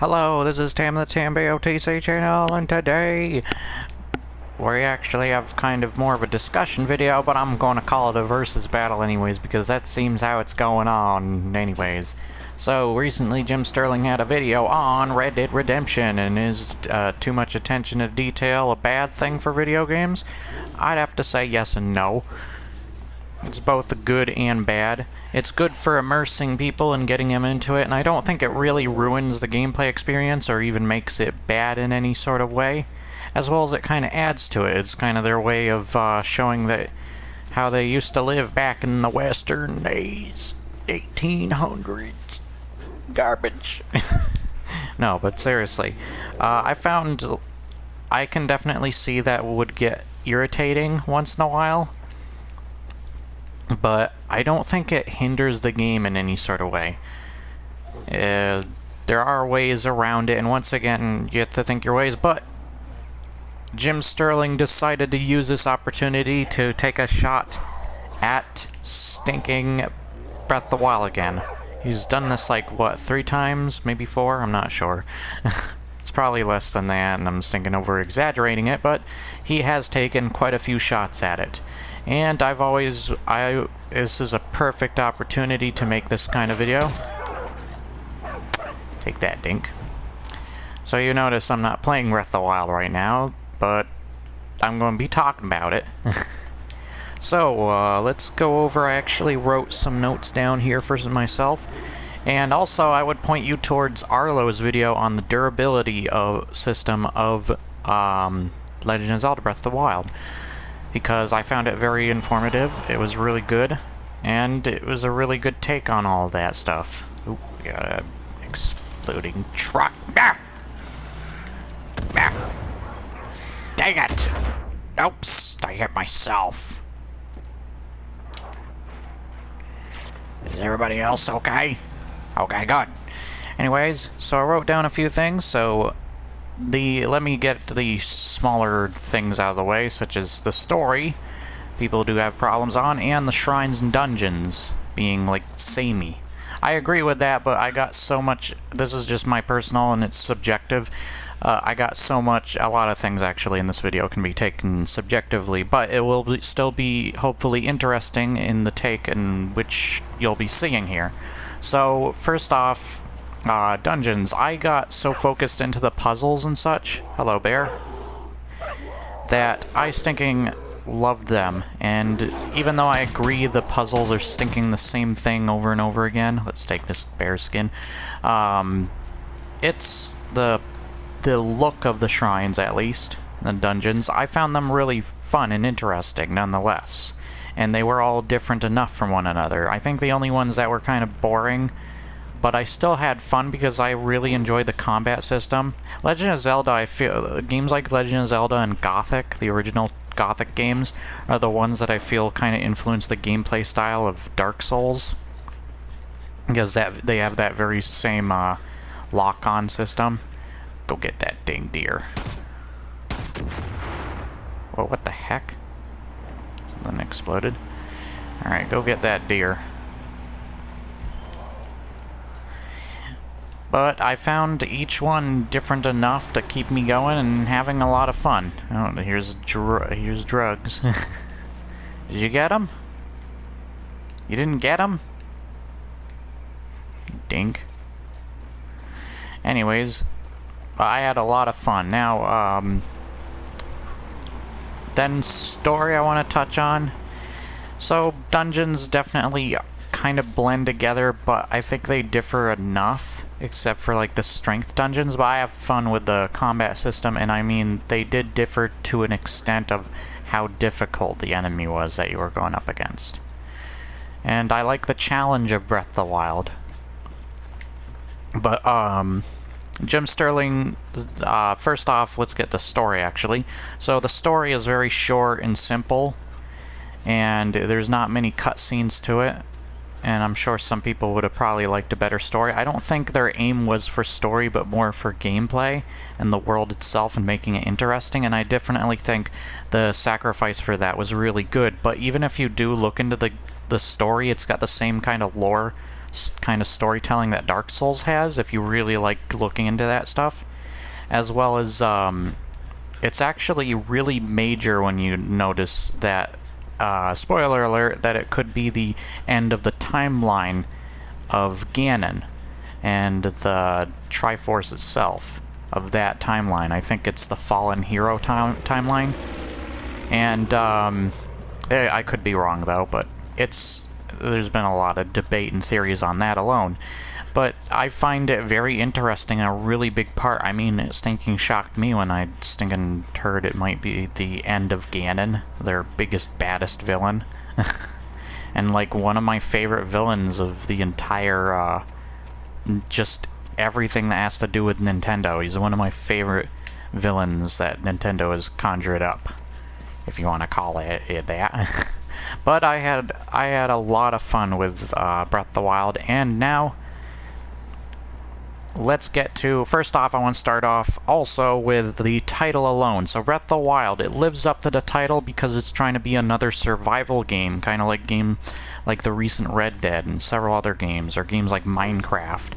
Hello, this is Tam the TamBoTC channel, and today we actually have kind of more of a discussion video, but I'm going to call it a versus battle anyways, because that seems how it's going on anyways. So, recently Jim Sterling had a video on Red Dead Redemption, and is too much attention to detail a bad thing for video games? I'd have to say yes and no. It's both good and bad. It's good for immersing people and getting them into it, and I don't think it really ruins the gameplay experience or even makes it bad in any sort of way, as well as it kind of adds to it. It's kind of their way of showing that how they used to live back in the western days, 1800s. Garbage. No, but seriously, I found I can definitely see that would get irritating once in a while. But I don't think it hinders the game in any sort of way. There are ways around it, and once again, you have to think your ways, but Jim Sterling decided to use this opportunity to take a shot at stinking Breath of the Wild again. He's done this like, what, 3 times? Maybe 4? I'm not sure. It's probably less than that, and I'm thinking over-exaggerating it, but he has taken quite a few shots at it. And this is a perfect opportunity to make this kind of video. Take that, dink. So you notice I'm not playing Breath of the Wild right now, but I'm going to be talking about it. So, let's go over. I actually wrote some notes down here for myself. And also, I would point you towards Arlo's video on the durability system of Legend of Zelda Breath of the Wild, because I found it very informative. It was really good, and it was a really good take on all of that stuff. Oop, we got a exploding truck. Ah! Ah! Dang it! Oops, I hit myself. Is everybody else okay? Okay, good. Anyways, so I wrote down a few things, so let me get the smaller things out of the way, such as the story people do have problems on, and the shrines and dungeons being like samey. I agree with that, but I got so much. This is just my personal, and it's subjective. I got so much. A lot of things actually in this video can be taken subjectively, but it will still be hopefully interesting in the take in which you'll be seeing here. So first off, dungeons. I got so focused into the puzzles and such, hello bear, that I stinking loved them. And even though I agree the puzzles are stinking the same thing over and over again, let's take this bear skin, it's the look of the shrines, at least, the dungeons. I found them really fun and interesting nonetheless. And they were all different enough from one another. I think the only ones that were kind of boring, but I still had fun because I really enjoyed the combat system. Legend of Zelda, I feel, games like Legend of Zelda and Gothic, the original Gothic games, are the ones that I feel kind of influence the gameplay style of Dark Souls, because they have that very same lock-on system. Go get that dang deer. Whoa, what the heck? Something exploded. Alright, go get that deer. But I found each one different enough to keep me going and having a lot of fun. Oh, here's drugs. Did you get them? You didn't get them? Dink. Anyways, I had a lot of fun. Now, then story I want to touch on. So, dungeons definitely kind of blend together, but I think they differ enough, except for like the strength dungeons. But I have fun with the combat system, and I mean, they did differ to an extent of how difficult the enemy was that you were going up against. And I like the challenge of Breath of the Wild. But, Jim Sterling, first off, let's get the story, actually. So the story is very short and simple, and there's not many cutscenes to it, and I'm sure some people would have probably liked a better story. I don't think their aim was for story, but more for gameplay and the world itself and making it interesting, and I definitely think the sacrifice for that was really good. But even if you do look into the story, it's got the same kind of lore kind of storytelling that Dark Souls has, if you really like looking into that stuff. As well as, it's actually really major when you notice that, spoiler alert, that it could be the end of the timeline of Ganon and the Triforce itself, of that timeline. I think it's the Fallen Hero timeline. And, I could be wrong, though, but there's been a lot of debate and theories on that alone. But I find it very interesting and a really big part. I mean, it stinking shocked me when I stinking heard it might be the end of Ganon, their biggest, baddest villain. And, like, one of my favorite villains of the entire, just everything that has to do with Nintendo. He's one of my favorite villains that Nintendo has conjured up, if you want to call it that. But I had a lot of fun with Breath of the Wild, and now let's get to, first off, I want to start off also with the title alone. So Breath of the Wild, it lives up to the title because it's trying to be another survival game, kind of like the recent Red Dead and several other games, or games like Minecraft.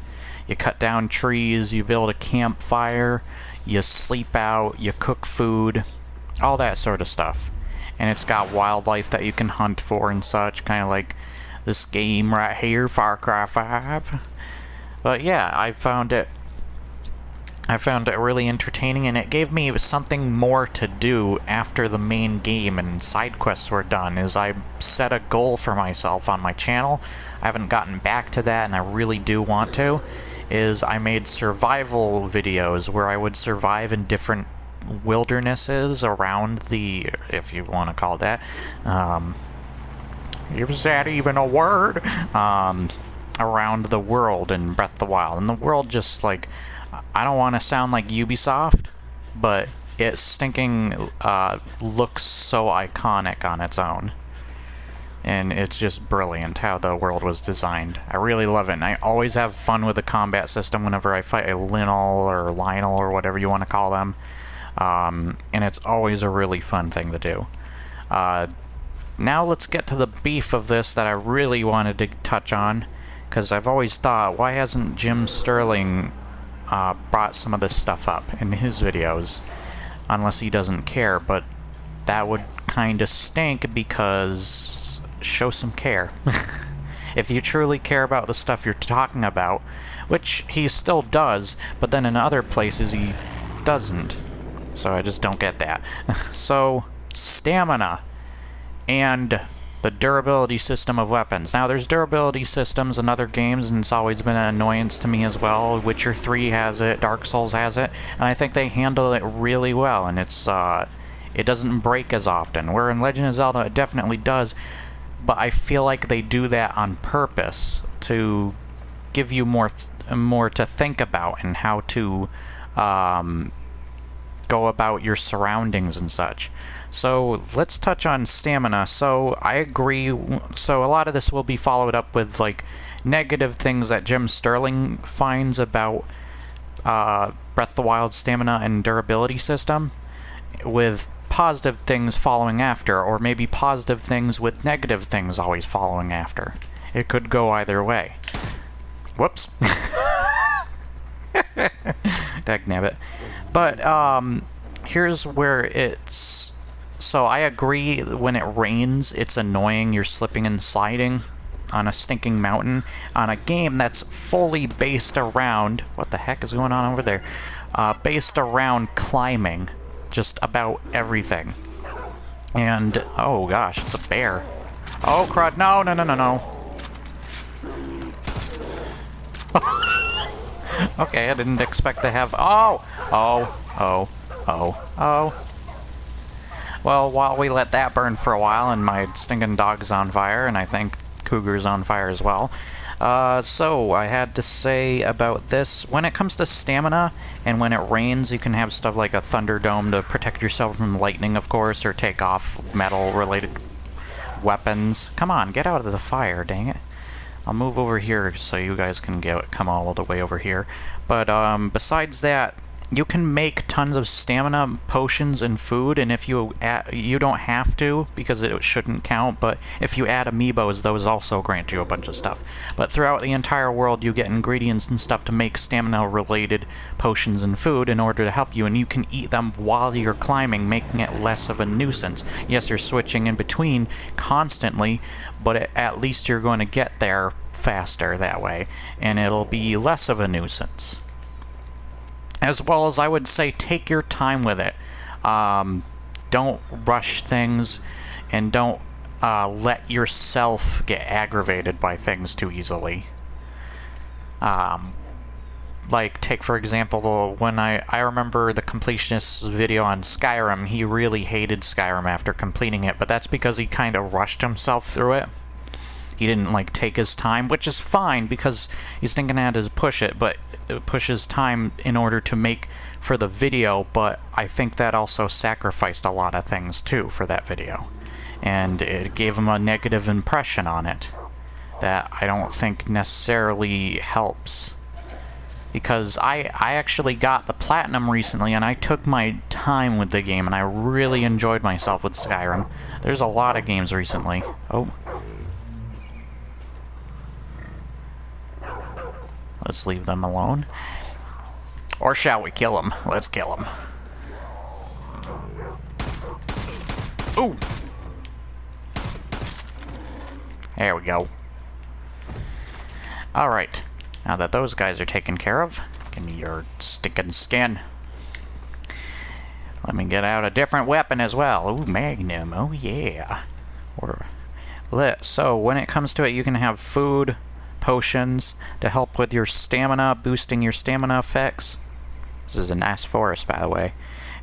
You cut down trees, you build a campfire, you sleep out, you cook food, all that sort of stuff. And it's got wildlife that you can hunt for and such, kind of like this game right here, Far Cry 5. But yeah, I found it really entertaining, and it gave me something more to do after the main game and side quests were done. Is I set a goal for myself on my channel. I haven't gotten back to that, and I really do want to. Is I made survival videos where I would survive in different wildernesses around the, if you want to call it that, is that even a word? Around the world in Breath of the Wild. And the world just, like, I don't want to sound like Ubisoft, but it stinking looks so iconic on its own. And it's just brilliant how the world was designed. I really love it, and I always have fun with the combat system whenever I fight a Lionel or whatever you want to call them. And it's always a really fun thing to do. Now let's get to the beef of this that I really wanted to touch on, because I've always thought, why hasn't Jim Sterling brought some of this stuff up in his videos? Unless he doesn't care, but that would kind of stink, because show some care. If you truly care about the stuff you're talking about, which he still does, but then in other places he doesn't. So I just don't get that. So, stamina and the durability system of weapons. Now, there's durability systems in other games, and it's always been an annoyance to me as well. Witcher 3 has it, Dark Souls has it, and I think they handle it really well, and it doesn't break as often. Where in Legend of Zelda, it definitely does, but I feel like they do that on purpose to give you more to think about and how to go about your surroundings and such. So let's touch on stamina. So I agree. So a lot of this will be followed up with like negative things that Jim Sterling finds about Breath of the Wild stamina and durability system, with positive things following after, or maybe positive things with negative things always following after. It could go either way. Whoops. Dagnabbit. But here's where it's... So I agree, when it rains, it's annoying. You're slipping and sliding on a stinking mountain on a game that's fully based around... What the heck is going on over there? Based around climbing. Just about everything. And, oh gosh, it's a bear. Oh crud, no, no, no, no, no. Okay, I didn't expect to have... Oh! Well, while we let that burn for a while, and my stinking dog's on fire, and I think Cougar's on fire as well. So, I had to say about this, when it comes to stamina, and when it rains, you can have stuff like a Thunderdome to protect yourself from lightning, of course, or take off metal-related weapons. Come on, get out of the fire, dang it. I'll move over here so you guys can come all the way over here. But, besides that, you can make tons of stamina potions and food, and if you add, you don't have to because it shouldn't count, but if you add amiibos, those also grant you a bunch of stuff. But throughout the entire world, you get ingredients and stuff to make stamina-related potions and food in order to help you, and you can eat them while you're climbing, making it less of a nuisance. Yes, you're switching in between constantly, but at least you're going to get there faster that way, and it'll be less of a nuisance. As well as, I would say, take your time with it. Don't rush things, and don't let yourself get aggravated by things too easily. Like, take for example, when I remember the completionist's video on Skyrim, he really hated Skyrim after completing it, but that's because he kind of rushed himself through it. He didn't, like, take his time, which is fine, because he's thinking how to push it, but push his time in order to make for the video, but I think that also sacrificed a lot of things, too, for that video. And it gave him a negative impression on it that I don't think necessarily helps. Because I actually got the Platinum recently, and I took my time with the game, and I really enjoyed myself with Skyrim. There's a lot of games recently. Oh. Let's leave them alone. Or shall we kill them? Let's kill them. Ooh! There we go. Alright. Now that those guys are taken care of, give me your stinking skin. Let me get out a different weapon as well. Ooh, Magnum. Oh, yeah. So, when it comes to it, you can have food, potions to help with your stamina, boosting your stamina effects. This is a nice forest, by the way.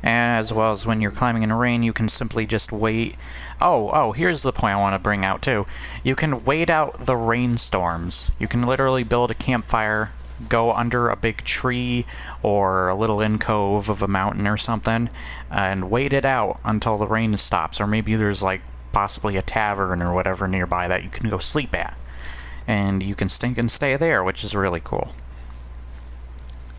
And as well as when you're climbing in rain, you can simply just wait. Oh, here's the point I want to bring out, too. You can wait out the rainstorms. You can literally build a campfire, go under a big tree or a little alcove of a mountain or something, and wait it out until the rain stops. Or maybe there's, like, possibly a tavern or whatever nearby that you can go sleep at. And you can stay there, which is really cool.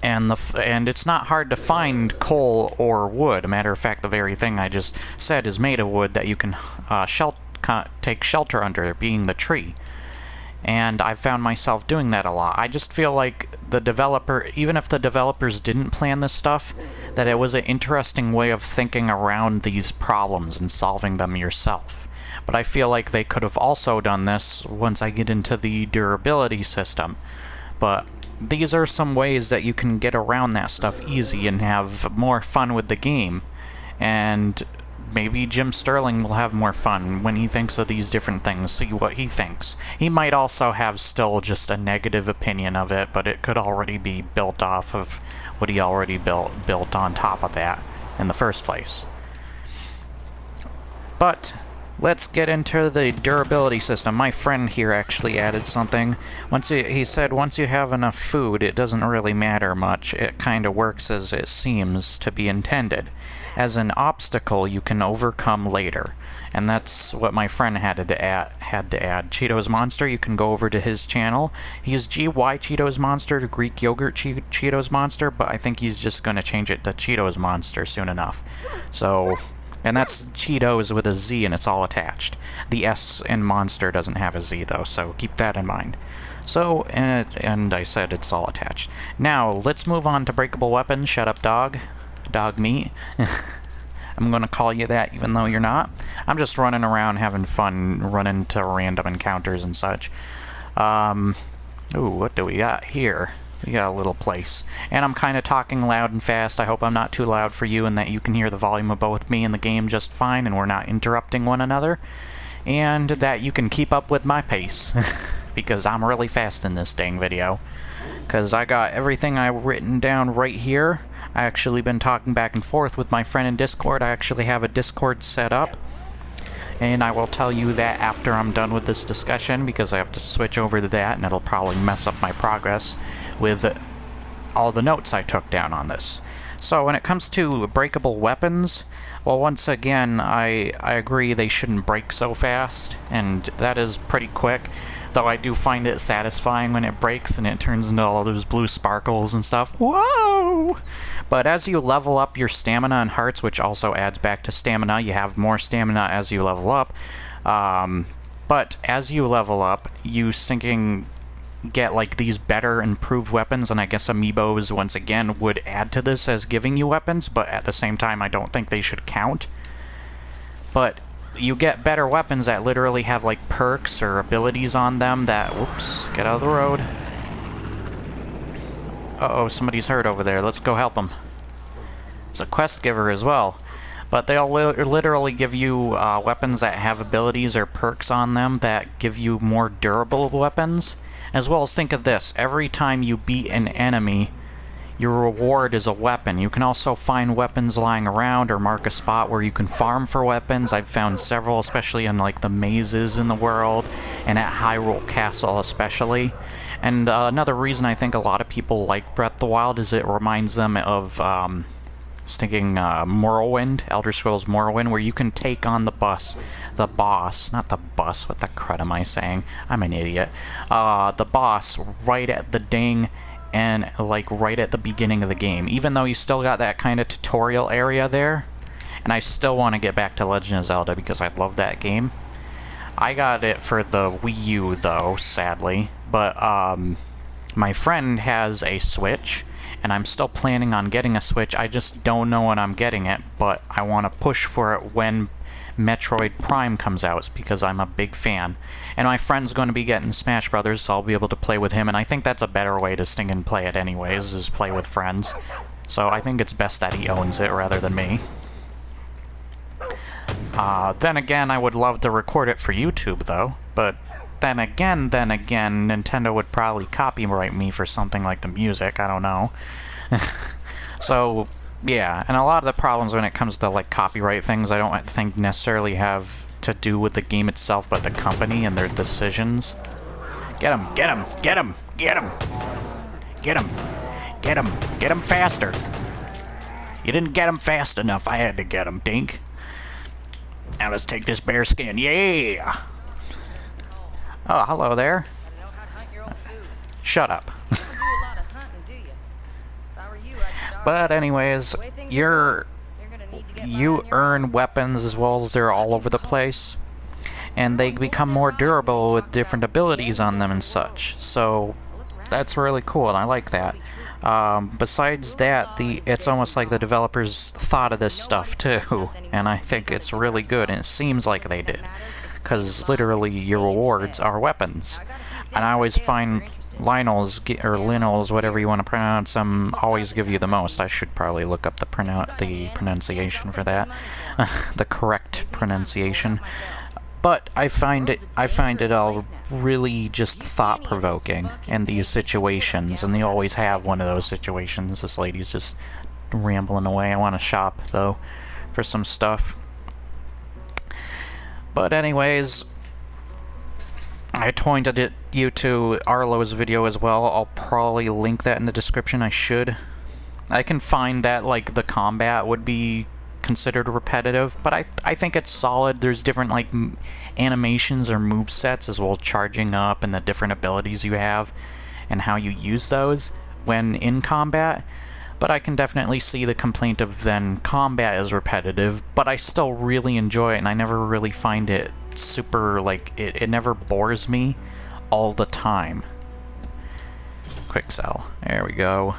And it's not hard to find coal or wood. A matter of fact, the very thing I just said is made of wood that you can take shelter under, being the tree. And I've found myself doing that a lot. I just feel like the developer, even if the developers didn't plan this stuff, that it was an interesting way of thinking around these problems and solving them yourself. But I feel like they could have also done this once I get into the durability system. But these are some ways that you can get around that stuff easy and have more fun with the game. And maybe Jim Sterling will have more fun when he thinks of these different things, see what he thinks. He might also have still just a negative opinion of it, but it could already be built off of what he already built on top of that in the first place. But let's get into the durability system. My friend here actually added something. He said once you have enough food, it doesn't really matter much. It kind of works as it seems to be intended. As an obstacle you can overcome later. And that's what my friend had to add. Cheetos Monster, you can go over to his channel. He's GY Cheetos Monster, Greek Yogurt Cheetos Monster, but I think he's just going to change it to Cheetos Monster soon enough. So, and that's Cheetos with a Z and it's all attached. The S in Monster doesn't have a Z though, so keep that in mind. So, and I said it's all attached. Now, let's move on to breakable weapons. Shut up, dog. Dog meat. I'm gonna call you that even though you're not. I'm just running around having fun, running into random encounters and such. Ooh, what do we got here? We got a little place. And I'm kind of talking loud and fast. I hope I'm not too loud for you and that you can hear the volume of both me and the game just fine and we're not interrupting one another. And that you can keep up with my pace. Because I'm really fast in this dang video. Because I got everything I've written down right here. I actually been talking back and forth with my friend in Discord. I actually have a Discord set up. And I will tell you that after I'm done with this discussion, because I have to switch over to that, and it'll probably mess up my progress with all the notes I took down on this. So when it comes to breakable weapons, well, once again, I agree they shouldn't break so fast, and that is pretty quick. Though I do find it satisfying when it breaks and it turns into all those blue sparkles and stuff. Whoa! But as you level up your stamina and hearts, which also adds back to stamina, you have more stamina as you level up. But as you level up, you get like these better improved weapons, and I guess amiibos once again would add to this as giving you weapons, but at the same time I don't think they should count. But you get better weapons that literally have like perks or abilities on them that, whoops, get out of the road. Uh-oh, somebody's hurt over there, let's go help them. It's a quest giver as well. But they'll literally give you weapons that have abilities or perks on them that give you more durable weapons. As well as, think of this, every time you beat an enemy, your reward is a weapon. You can also find weapons lying around or mark a spot where you can farm for weapons. I've found several, especially in like the mazes in the world, and at Hyrule Castle especially. And another reason I think a lot of people like Breath of the Wild is it reminds them of Morrowind, Elder Scrolls Morrowind, where you can take on the boss, what the crud am I saying? I'm an idiot. The boss right at the ding and like right at the beginning of the game, even though you still got that kind of tutorial area there. And I still want to get back to Legend of Zelda because I love that game. I got it for the Wii U though, sadly, but my friend has a Switch, and I'm still planning on getting a Switch. I just don't know when I'm getting it, but I want to push for it when Metroid Prime comes out, because I'm a big fan. And my friend's going to be getting Smash Brothers, so I'll be able to play with him, and I think that's a better way to sting and play it anyways, is play with friends. So I think it's best that he owns it rather than me. Then again, I would love to record it for YouTube, though, but then again, Nintendo would probably copyright me for something like the music, I don't know. So, yeah, and a lot of the problems when it comes to, like, copyright things, I don't think necessarily have to do with the game itself, but the company and their decisions. Get him, get him, get him, get him! Get him, get him, get him faster! You didn't get him fast enough, I had to get him, dink. Now let's take this bear skin, yeah! Oh, hello there. Shut up. But anyways, you earn weapons as well as they're all over the place, and they become more durable with different abilities on them and such. So that's really cool, and I like that. Besides that, it's almost like the developers thought of this stuff too, and I think it's really good, and it seems like they did. Because literally your rewards are weapons. And I always find Lynels, whatever you want to pronounce them, always give you the most. I should probably look up the pronunciation for that. The correct pronunciation. But I find it all really just thought-provoking in these situations, and they always have one of those situations. This lady's just rambling away. I want to shop, though, for some stuff. But anyways, I pointed you to Arlo's video as well. I'll probably link that in the description. I should. I can find that, like, the combat would be considered repetitive, but I think it's solid. There's different, like, animations or movesets as well as charging up and the different abilities you have and how you use those when in combat. But I can definitely see the complaint of then combat is repetitive, but I still really enjoy it, and I never really find it super, like, it never bores me all the time. Quick sell. There we go.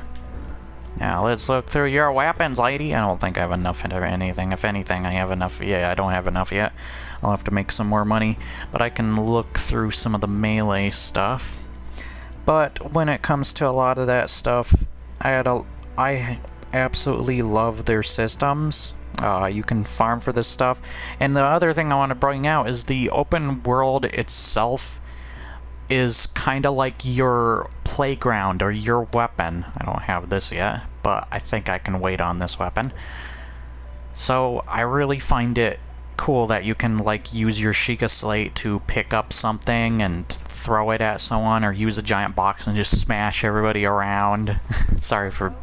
Now let's look through your weapons, lady. I don't think I have enough of anything. If anything, I have enough. Yeah, I don't have enough yet. I'll have to make some more money, but I can look through some of the melee stuff. But when it comes to a lot of that stuff, I absolutely love their systems. You can farm for this stuff. And the other thing I want to bring out is the open world itself is kind of like your playground or your weapon. I don't have this yet, but I think I can wait on this weapon. So I really find it cool that you can, like, use your Sheikah Slate to pick up something and throw it at someone, or use a giant box and just smash everybody around. Sorry for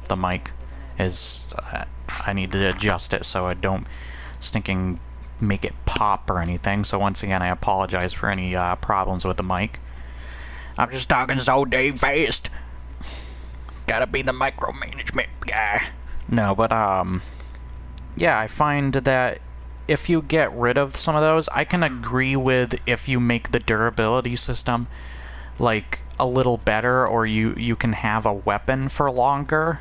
the mic. I need to adjust it so I don't stinking make it pop or anything. So once again, I apologize for any problems with the mic. I'm just talking so dang fast. Gotta be the micromanagement guy. No, but, yeah, I find that if you get rid of some of those, I can agree with if you make the durability system, like, a little better, or you can have a weapon for longer,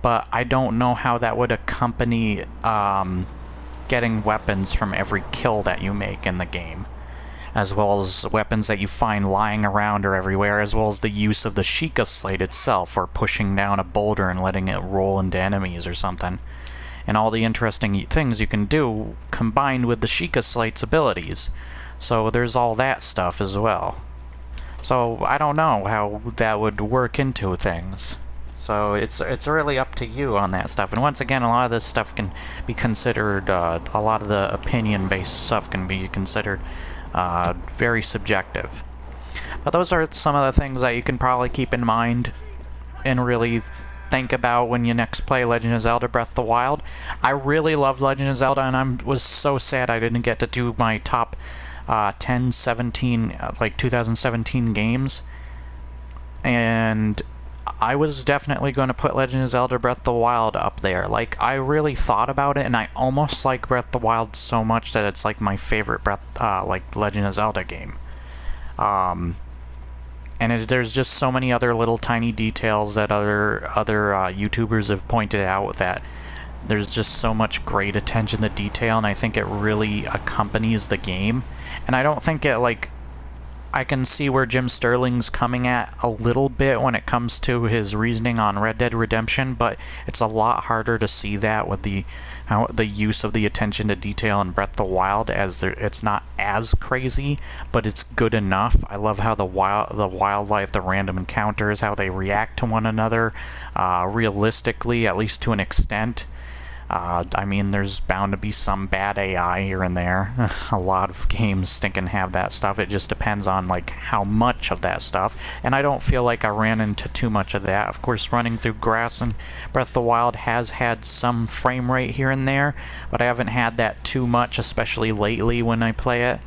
but I don't know how that would accompany, getting weapons from every kill that you make in the game, as well as weapons that you find lying around or everywhere, as well as the use of the Sheikah Slate itself, or pushing down a boulder and letting it roll into enemies or something. And all the interesting things you can do combined with the Sheikah Slate's abilities. So there's all that stuff as well. So I don't know how that would work into things. So it's really up to you on that stuff. And once again, a lot of this stuff can be considered, a lot of the opinion-based stuff can be considered very subjective. But those are some of the things that you can probably keep in mind and really think about when you next play Legend of Zelda Breath of the Wild. I really loved Legend of Zelda, and I was so sad I didn't get to do my top 10, 17, like 2017 games. And I was definitely going to put Legend of Zelda Breath of the Wild up there. Like, I really thought about it, and I almost like Breath of the Wild so much that it's like my favorite like Legend of Zelda game. And there's just so many other little tiny details that other YouTubers have pointed out, that there's just so much great attention to detail, and I think it really accompanies the game. And I don't think it, like, I can see where Jim Sterling's coming at a little bit when it comes to his reasoning on Red Dead Redemption, but it's a lot harder to see that with the use of the attention to detail in Breath of the Wild, as it's not as crazy, but it's good enough. I love how the wildlife, the random encounters, how they react to one another, realistically, at least to an extent. I mean, there's bound to be some bad AI here and there. A lot of games stinking have that stuff. It just depends on, like, how much of that stuff. And I don't feel like I ran into too much of that. Of course, running through grass in Breath of the Wild has had some frame rate here and there, but I haven't had that too much, especially lately when I play it.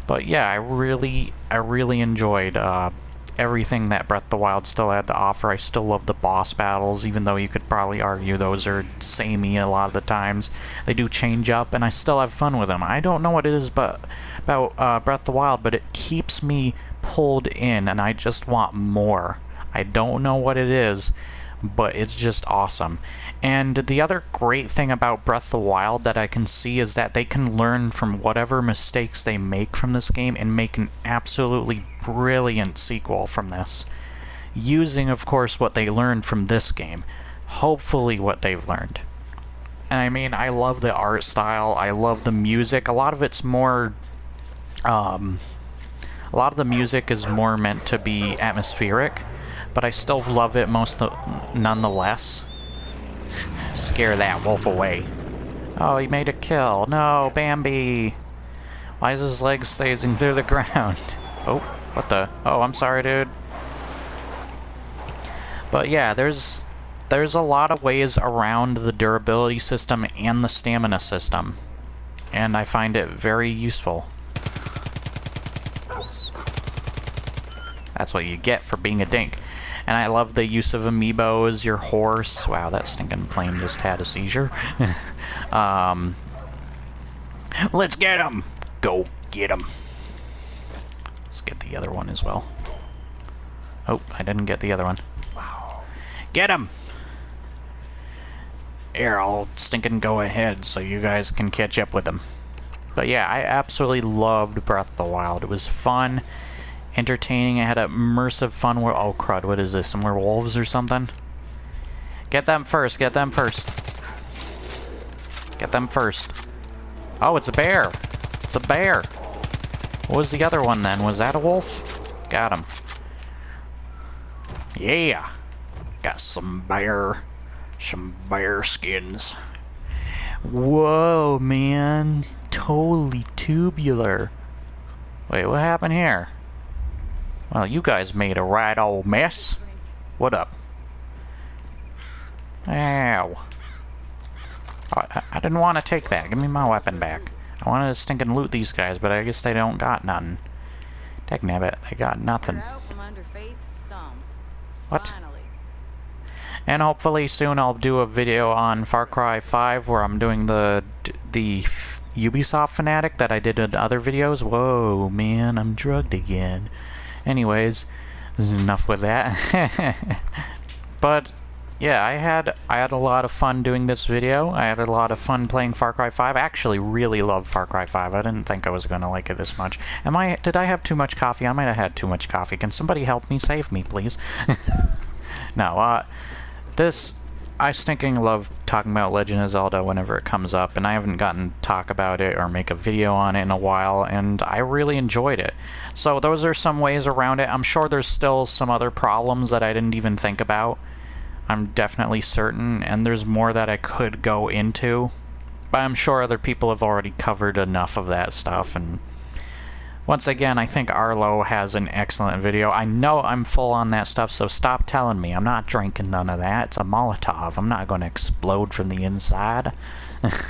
But yeah, I really enjoyed everything that Breath of the Wild still had to offer. I still love the boss battles, even though you could probably argue those are samey a lot of the times. They do change up, and I still have fun with them. I don't know what it is about Breath of the Wild, but it keeps me pulled in, and I just want more. I don't know what it is, but it's just awesome. And the other great thing about Breath of the Wild that I can see is that they can learn from whatever mistakes they make from this game and make an absolutely brilliant sequel from this, using, of course, what they learned from this game. Hopefully what they've learned. And I mean, I love the art style, I love the music. A lot of it's more, a lot of the music is more meant to be atmospheric, but I still love it nonetheless. Scare that wolf away. Oh, he made a kill. No, Bambi. Why is his leg stazing through the ground? Oh, what the? Oh, I'm sorry, dude. But yeah, there's a lot of ways around the durability system and the stamina system, and I find it very useful. That's what you get for being a dink. And I love the use of amiibos, your horse. Wow, that stinking plane just had a seizure. Let's get him! Go get him. Let's get the other one as well. Oh, I didn't get the other one. Get him! Here, I'll stinking go ahead so you guys can catch up with him. But yeah, I absolutely loved Breath of the Wild. It was fun, entertaining. I had a immersive fun world. Oh crud, what is this? Some werewolves or something? Get them first, get them first. Get them first. Oh, it's a bear. It's a bear. What was the other one then? Was that a wolf? Got him. Yeah. Got some bear skins. Whoa, man. Totally tubular. Wait, what happened here? Well, you guys made a right old mess. What up? Ow. I didn't want to take that. Give me my weapon back. I wanted to stinking loot these guys, but I guess they don't got nothing. Dagnabbit, I got nothing. Out from under Faith's thumb. What? Finally. And hopefully soon I'll do a video on Far Cry 5 where I'm doing the Ubisoft fanatic that I did in other videos. Whoa, man, I'm drugged again. Anyways, enough with that. But yeah, I had a lot of fun doing this video. I had a lot of fun playing Far Cry 5. I actually really love Far Cry 5. I didn't think I was going to like it this much. Did I have too much coffee? I might have had too much coffee. Can somebody help me? Save me, please. No, I stinking love talking about Legend of Zelda whenever it comes up, and I haven't gotten to talk about it or make a video on it in a while, and I really enjoyed it. So those are some ways around it. I'm sure there's still some other problems that I didn't even think about. I'm definitely certain, and there's more that I could go into, but I'm sure other people have already covered enough of that stuff. And once again, I think Arlo has an excellent video. I know I'm full on that stuff, so stop telling me. I'm not drinking none of that. It's a Molotov. I'm not going to explode from the inside.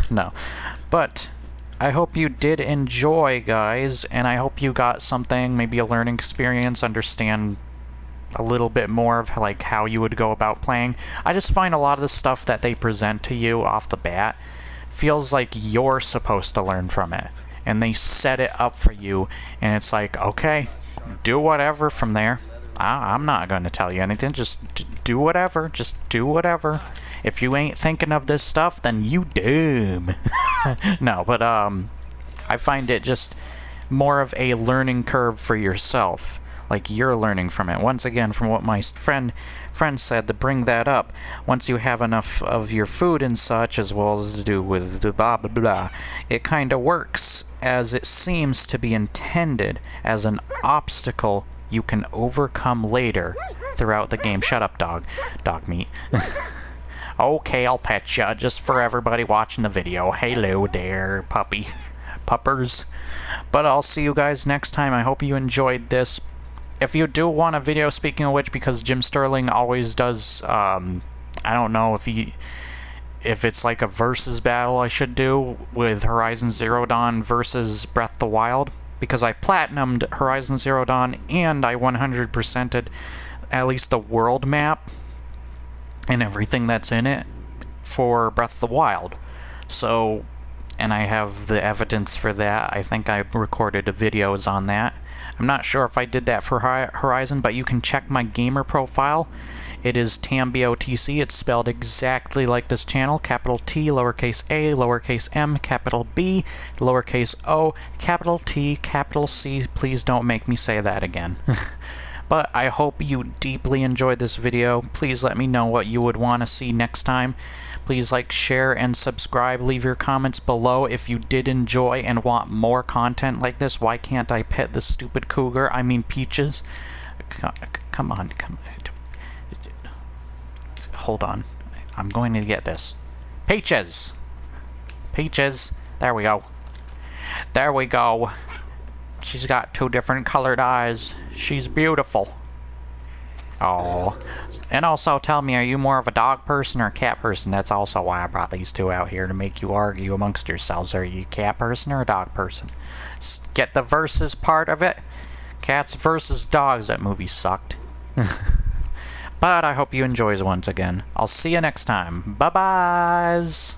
No. But I hope you did enjoy, guys, and I hope you got something, maybe a learning experience, understand a little bit more of like how you would go about playing. I just find a lot of the stuff that they present to you off the bat feels like you're supposed to learn from it. And they set it up for you, and it's like, okay, do whatever from there. I'm not going to tell you anything. Just do whatever. Just do whatever. If you ain't thinking of this stuff, then you dumb. No, but I find it just more of a learning curve for yourself. Like, you're learning from it. Once again, from what my friend said, to bring that up, once you have enough of your food and such, as well as to do with the blah blah blah, it kind of works as it seems to be intended, as an obstacle you can overcome later throughout the game. Shut up, dog. Dog meat. Okay, I'll pet ya, just for everybody watching the video. Hello there, puppy. Puppers. But I'll see you guys next time. I hope you enjoyed this. If you do want a video, speaking of which, because Jim Sterling always does, I don't know if it's like a versus battle I should do with Horizon Zero Dawn versus Breath of the Wild, because I platinumed Horizon Zero Dawn and I 100%ed at least the world map and everything that's in it for Breath of the Wild. So, and I have the evidence for that. I think I recorded videos on that. I'm not sure if I did that for Horizon, but you can check my gamer profile. It is TamBoTC. It's spelled exactly like this channel. Capital T, lowercase a, lowercase m, capital B, lowercase o, capital T, capital C. Please don't make me say that again. But I hope you deeply enjoyed this video. Please let me know what you would want to see next time. Please like, share, and subscribe. Leave your comments below if you did enjoy and want more content like this. Why can't I pet the stupid cougar? I mean Peaches. Come on. Hold on. I'm going to get this. Peaches! Peaches. There we go. There we go. She's got 2 different colored eyes. She's beautiful. Oh. And also tell me, are you more of a dog person or a cat person? That's also why I brought these 2 out here, to make you argue amongst yourselves. Are you a cat person or a dog person? Get the versus part of it. Cats versus dogs. That movie sucked. But I hope you enjoy once again. I'll see you next time. Bye-byes.